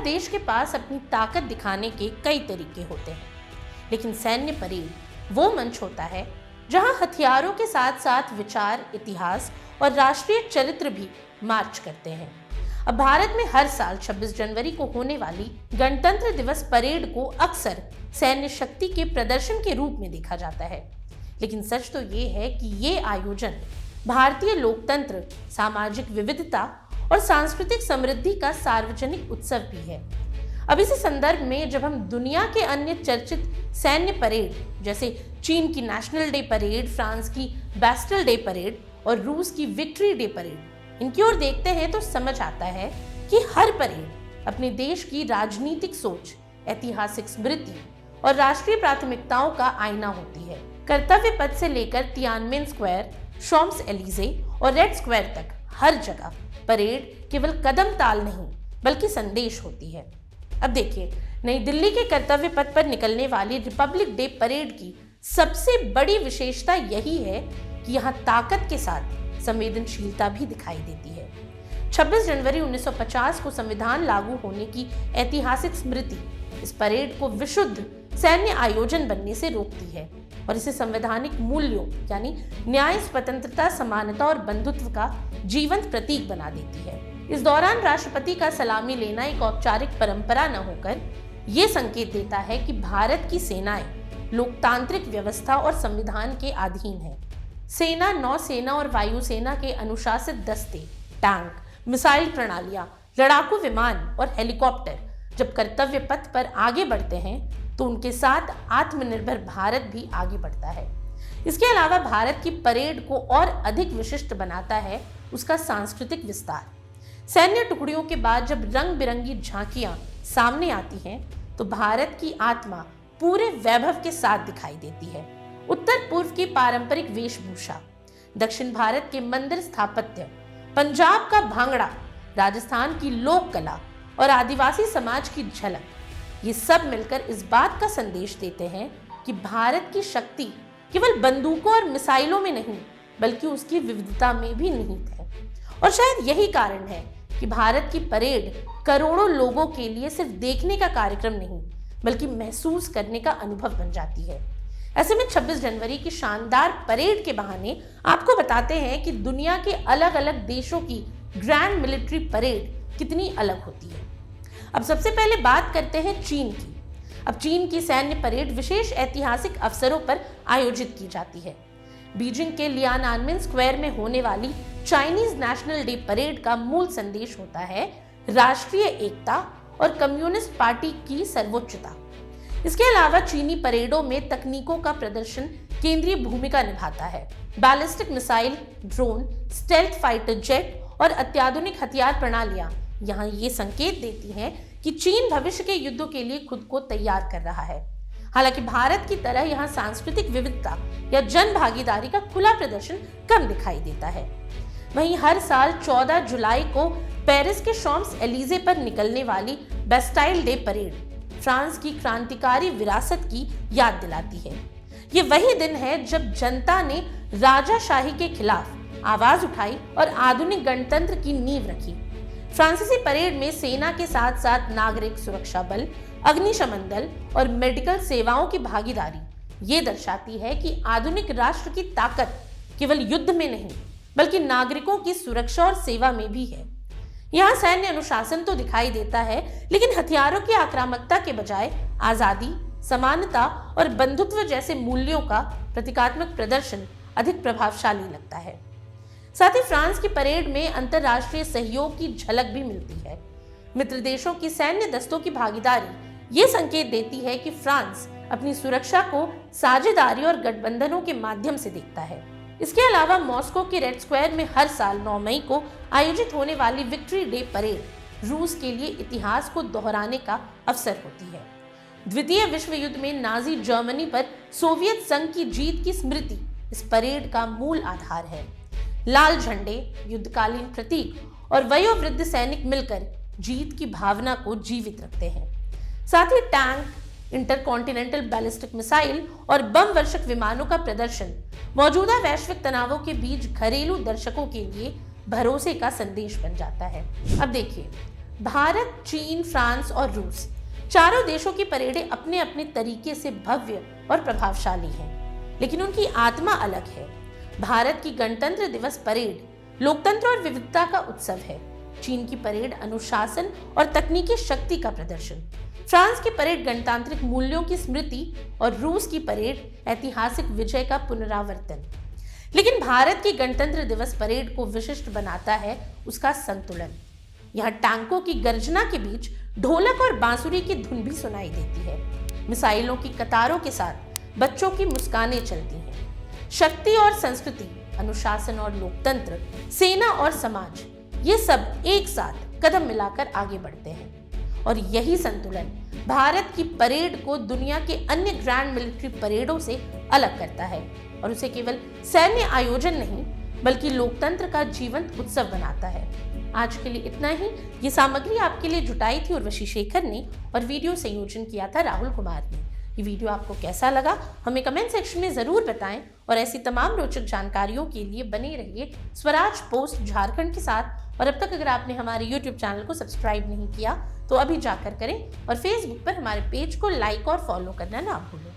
हर देश के पास अपनी ताकत दिखाने के कई तरीके होते हैं, लेकिन सैन्य परेड वो मंच होता है जहां हथियारों के साथ साथ विचार, इतिहास और राष्ट्रीय चरित्र भी मार्च करते हैं। अब भारत में हर साल 26 जनवरी को होने वाली गणतंत्र दिवस परेड को अक्सर सैन्य शक्ति के प्रदर्शन के रूप में देखा जाता है, लेकिन सच तो ये है कि ये आयोजन भारतीय लोकतंत्र, सामाजिक विविधता और सांस्कृतिक समृद्धि का सार्वजनिक उत्सव भी है। अब इसी संदर्भ में जब हम दुनिया के अन्य चर्चित सैन्य परेड जैसे चीन की नेशनल डे परेड, फ्रांस की बैस्टल डे परेड और रूस की विक्ट्री डे परेड, इनकी ओर देखते हैं तो समझ आता है कि हर परेड अपने देश की राजनीतिक सोच, ऐतिहासिक स्मृति और राष्ट्रीय प्राथमिकताओं का आईना होती है। कर्तव्य पथ से लेकर तियानमेन स्क्वायर, शॉम्स एलिजे और रेड स्क्वायर तक हर जगह परेड केवल कदम ताल नहीं बल्कि संदेश होती है। अब देखिए, नई दिल्ली के कर्तव्य पथ पर निकलने वाली रिपब्लिक डे परेड की सबसे बड़ी विशेषता यही है कि यहाँ ताकत के साथ संवेदनशीलता भी दिखाई देती है। 26 जनवरी 1950 को संविधान लागू होने की ऐतिहासिक स्मृति इस परेड को विशुद्ध सैन्य आयोजन बनने से रोकती है और इसे संवैधानिक मूल्यों यानी न्याय, स्वतंत्रता, समानता और बंधुत्व का जीवंत प्रतीक बना देती है। इस दौरान राष्ट्रपति का सलामी लेना एक औपचारिक परंपरा न होकर ये संकेत देता है कि भारत की सेनाएं लोकतांत्रिक व्यवस्था और संविधान के अधीन है। सेना, नौसेना और वायुसेना के अनुशासित दस्ते, टैंक, मिसाइल प्रणालियां, लड़ाकू विमान और हेलीकॉप्टर जब कर्तव्य पथ पर आगे बढ़ते हैं तो उनके साथ आत्मनिर्भर भारत भी आगे बढ़ता है। इसके अलावा भारत की परेड को और अधिक विशिष्ट बनाता है उसका सांस्कृतिक विस्तार। सैन्य टुकड़ियों के बाद जब रंग बिरंगी झांकियां सामने आती हैं तो भारत की आत्मा पूरे वैभव के साथ दिखाई देती है। उत्तर पूर्व की पारंपरिक वेशभूषा, दक्षिण भारत के मंदिर स्थापत्य, पंजाब का भांगड़ा, राजस्थान की लोक कला और आदिवासी समाज की झलक, ये सब मिलकर इस बात का संदेश देते हैं कि भारत की शक्ति केवल बंदूकों और मिसाइलों में नहीं बल्कि उसकी विविधता में भी निहित है। और शायद यही कारण है कि भारत की परेड करोड़ों लोगों के लिए सिर्फ देखने का कार्यक्रम नहीं बल्कि महसूस करने का अनुभव बन जाती है। ऐसे में 26 जनवरी की शानदार परेड के बहाने आपको बताते हैं कि दुनिया के अलग अलग देशों की ग्रैंड मिलिट्री परेड कितनी अलग होती है। अब सबसे पहले बात करते हैं चीन की। अब चीन की सैन्य परेड विशेष ऐतिहासिक अवसरों पर आयोजित की जाती है। बीजिंग के लियानमेन स्क्वायर में होने वाली चाइनीज नेशनल डे परेड का मूल संदेश होता है राष्ट्रीय एकता और कम्युनिस्ट पार्टी की सर्वोच्चता। इसके अलावा चीनी परेडों में तकनीकों का प्रदर्शन केंद्रीय भूमिका निभाता है। Ballistic missile, drone, stealth fighter jet और अत्याधुनिक हथियार प्रणालियां यहाँ ये संकेत देती हैं कि चीन भविष्य के युद्धों के लिए खुद को तैयार कर रहा है। हालांकि भारत की तरह यहाँ सांस्कृतिक विविधता या जन भागीदारी का खुला प्रदर्शन कम दिखाई देता है। वहीं हर साल 14 जुलाई को पेरिस के शॉम्स एलिजे पर निकलने वाली बैस्टाइल डे परेड फ्रांस की क्रांतिकारी विरासत की याद दिलाती है। ये वही दिन है जब जनता ने राजाशाही के खिलाफ आवाज उठाई और आधुनिक गणतंत्र की नींव रखी। फ्रांसीसी परेड में सेना के साथ साथ नागरिक सुरक्षा बल, अग्निशमन दल और मेडिकल सेवाओं की भागीदारी ये दर्शाती है कि आधुनिक राष्ट्र की ताकत केवल युद्ध में नहीं बल्कि नागरिकों की सुरक्षा और सेवा में भी है। यहाँ सैन्य अनुशासन तो दिखाई देता है, लेकिन हथियारों की आक्रामकता के बजाय आजादी, समानता और बंधुत्व जैसे मूल्यों का प्रतीकात्मक प्रदर्शन अधिक प्रभावशाली लगता है। साथ ही फ्रांस की परेड में अंतर्राष्ट्रीय सहयोग की झलक भी मिलती है। मित्र देशों की सैन्य दस्तों की भागीदारी ये संकेत देती है कि फ्रांस अपनी सुरक्षा को साझेदारी और गठबंधनों के माध्यम से देखता है। इसके अलावा मॉस्को के रेड स्क्वायर में हर साल 9 मई को आयोजित होने वाली विक्ट्री डे परेड रूस के लिए इतिहास को दोहराने का अवसर होती है। द्वितीय विश्व युद्ध में नाजी जर्मनी पर सोवियत संघ की जीत की स्मृति इस परेड का मूल आधार है। लाल झंडे, युद्धकालीन प्रतीक और वयोवृद्ध सैनिक मिलकर जीत की भावना को जीवित रखते हैं। साथ ही टैंक, इंटरकॉन्टिनेंटल बैलिस्टिक मिसाइल और बम वर्षक विमानों का प्रदर्शन मौजूदा वैश्विक तनावों के बीच घरेलू दर्शकों के लिए भरोसे का संदेश बन जाता है। अब देखिए, भारत, चीन, फ्रांस और रूस चारों देशों की परेडें अपने अपने तरीके से भव्य और प्रभावशाली हैं, लेकिन उनकी आत्मा अलग है। भारत की गणतंत्र दिवस परेड लोकतंत्र और विविधता का उत्सव है। चीन की परेड अनुशासन और तकनीकी शक्ति का प्रदर्शन, फ्रांस की परेड गणतांत्रिक मूल्यों की स्मृति और रूस की परेड ऐतिहासिक विजय का पुनरावर्तन। लेकिन भारत की गणतंत्र दिवस परेड को विशिष्ट बनाता है उसका संतुलन। यहाँ टैंकों की गर्जना के बीच ढोलक और बांसुरी की धुन भी सुनाई देती है। मिसाइलों की कतारों के साथ बच्चों की मुस्कानें चलती हैं। शक्ति और संस्कृति, अनुशासन और लोकतंत्र, सेना और समाज, ये सब एक साथ कदम मिलाकर आगे बढ़ते हैं। और यही संतुलन भारत की परेड को दुनिया के अन्य ग्रैंड मिलिट्री परेडों से अलग करता है और उसे केवल सैन्य आयोजन नहीं बल्कि लोकतंत्र का जीवंत उत्सव बनाता है। आज के लिए इतना ही। ये सामग्री आपके लिए जुटाई थी उर्वशी शेखर ने और वीडियो संयोजन किया था राहुल कुमार ने। ये वीडियो आपको कैसा लगा हमें कमेंट सेक्शन में जरूर बताएं और ऐसी तमाम रोचक जानकारियों के लिए बने रहिए स्वराज पोस्ट झारखंड के साथ। और अब तक अगर आपने हमारे YouTube चैनल को सब्सक्राइब नहीं किया तो अभी जाकर करें और Facebook पर हमारे पेज को लाइक और फॉलो करना ना भूलें।